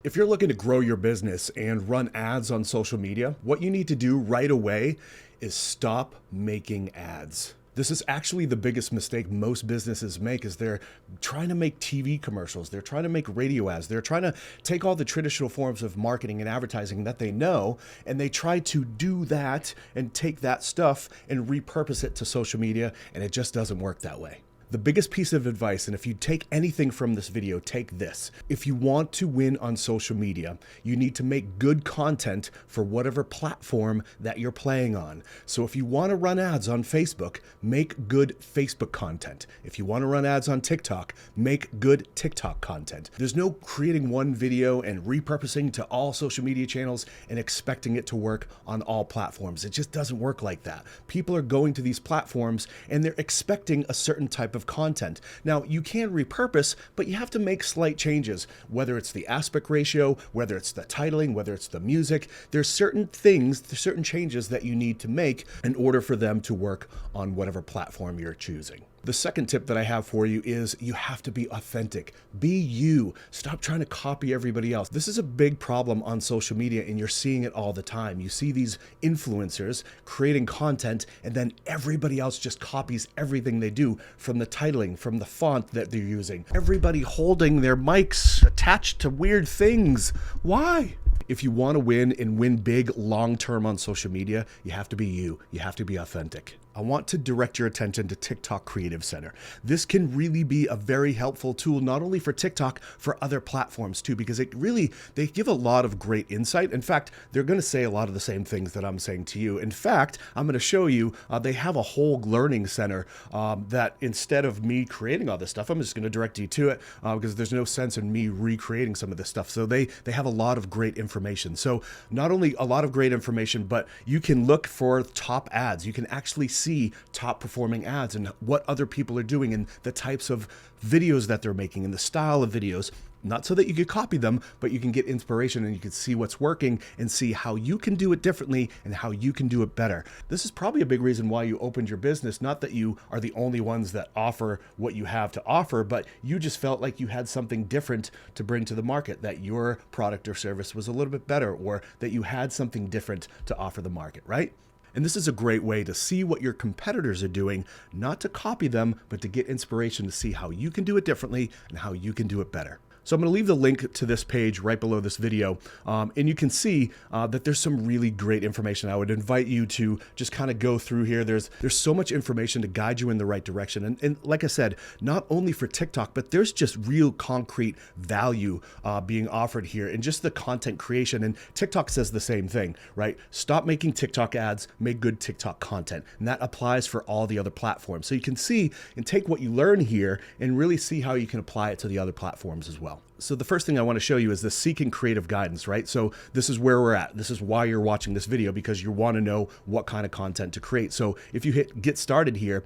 If you're looking to grow your business and run ads on social media, what you need to do right away is stop making ads. This is actually the biggest mistake most businesses make is they're trying to make TV commercials. They're trying to make radio ads. They're trying to take all the traditional forms of marketing and advertising that they know, and they try to do that and take that stuff and repurpose it to social media, and it just doesn't work that way. The biggest piece of advice, and if you take anything from this video, take this. If you want to win on social media, you need to make good content for whatever platform that you're playing on. So if you want to run ads on Facebook, make good Facebook content. If you want to run ads on TikTok, make good TikTok content. There's no creating one video and repurposing to all social media channels and expecting it to work on all platforms. It just doesn't work like that. People are going to these platforms and they're expecting a certain type of content. Now, you can repurpose, but you have to make slight changes, whether it's the aspect ratio, whether it's the titling, whether it's the music. There's certain things, there's certain changes that you need to make in order for them to work on whatever platform you're choosing. The second tip that I have for you is you have to be authentic. Be you. Stop trying to copy everybody else. This is a big problem on social media, and you're seeing it all the time. You see these influencers creating content, and then everybody else just copies everything they do, from the titling, from the font that they're using. Everybody holding their mics attached to weird things. Why? If you want to win and win big long-term on social media, you have to be you. You have to be authentic. I want to direct your attention to TikTok Creative Center. This can really be a very helpful tool, not only for TikTok, for other platforms too, because they give a lot of great insight. In fact, they're going to say a lot of the same things that I'm saying to you. In fact, I'm going to show you, they have a whole learning center that instead of me creating all this stuff, I'm just going to direct you to it because there's no sense in me recreating some of this stuff. So they have a lot of great information. So not only a lot of great information, but you can look for top ads. You can actually see top performing ads and what other people are doing and the types of videos that they're making and the style of videos. Not so that you could copy them, but you can get inspiration and you can see what's working and see how you can do it differently and how you can do it better. This is probably a big reason why you opened your business. Not that you are the only ones that offer what you have to offer, but you just felt like you had something different to bring to the market, that your product or service was a little bit better, or that you had something different to offer the market, right? And this is a great way to see what your competitors are doing, not to copy them, but to get inspiration to see how you can do it differently and how you can do it better. So I'm going to leave the link to this page right below this video, and you can see that there's some really great information. I would invite you to just kind of go through here. There's so much information to guide you in the right direction. And like I said, not only for TikTok, but there's just real concrete value being offered here in just the content creation. And TikTok says the same thing, right? Stop making TikTok ads, make good TikTok content. And that applies for all the other platforms. So you can see and take what you learn here and really see how you can apply it to the other platforms as well. So the first thing I want to show you is the Seeking Creative Guidance, right? So this is where we're at. This is why you're watching this video, because you want to know what kind of content to create. So if you hit get started here,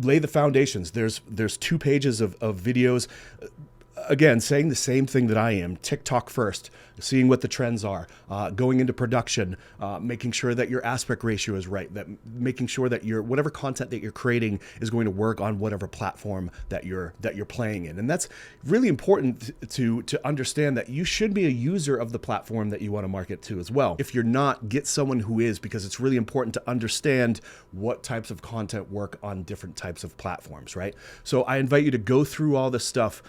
lay the foundations. There's 2 pages of videos. Again, saying the same thing that I am, TikTok first, seeing what the trends are, going into production, making sure that your aspect ratio is right, that making sure that whatever content that you're creating is going to work on whatever platform that you're playing in. And that's really important to understand, that you should be a user of the platform that you want to market to as well. If you're not, get someone who is, because it's really important to understand what types of content work on different types of platforms, right? So I invite you to go through all this stuff.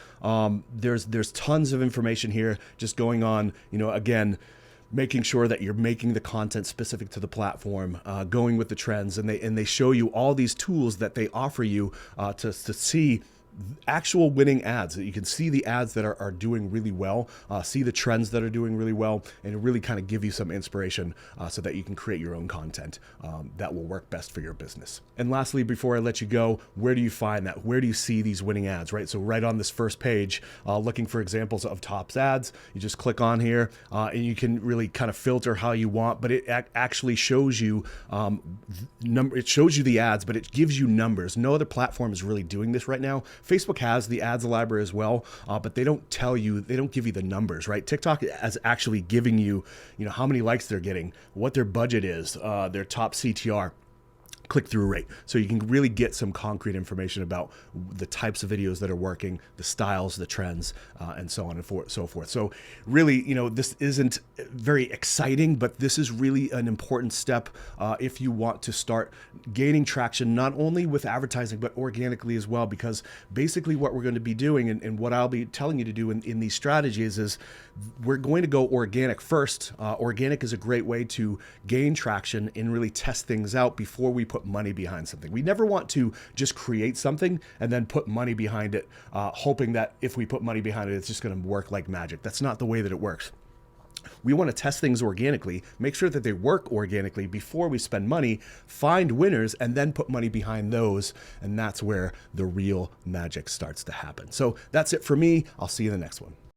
There's tons of information here just going on, again, making sure that you're making the content specific to the platform, going with the trends, and they show you all these tools that they offer you to see actual winning ads. You can see the ads that are doing really well, see the trends that are doing really well, and really kind of give you some inspiration so that you can create your own content that will work best for your business. And lastly, before I let you go, where do you find that? Where do you see these winning ads, right? So right on this first page, looking for examples of tops ads, you just click on here and you can really kind of filter how you want, but it actually shows you it shows you the ads, but it gives you numbers. No other platform is really doing this right now. Facebook has the ads library as well, but they don't give you the numbers, right? TikTok is actually giving you, how many likes they're getting, what their budget is, their top CTR. click-through rate. So you can really get some concrete information about the types of videos that are working, the styles, the trends, and so on and so forth. So really, this isn't very exciting, but this is really an important step if you want to start gaining traction, not only with advertising, but organically as well, because basically what we're going to be doing and what I'll be telling you to do in these strategies is we're going to go organic first. Organic is a great way to gain traction and really test things out before we put money behind something. We never want to just create something and then put money behind it, hoping that if we put money behind it, it's just going to work like magic. That's not the way that it works. We want to test things organically, make sure that they work organically before we spend money, find winners, and then put money behind those. And that's where the real magic starts to happen. So that's it for me. I'll see you in the next one.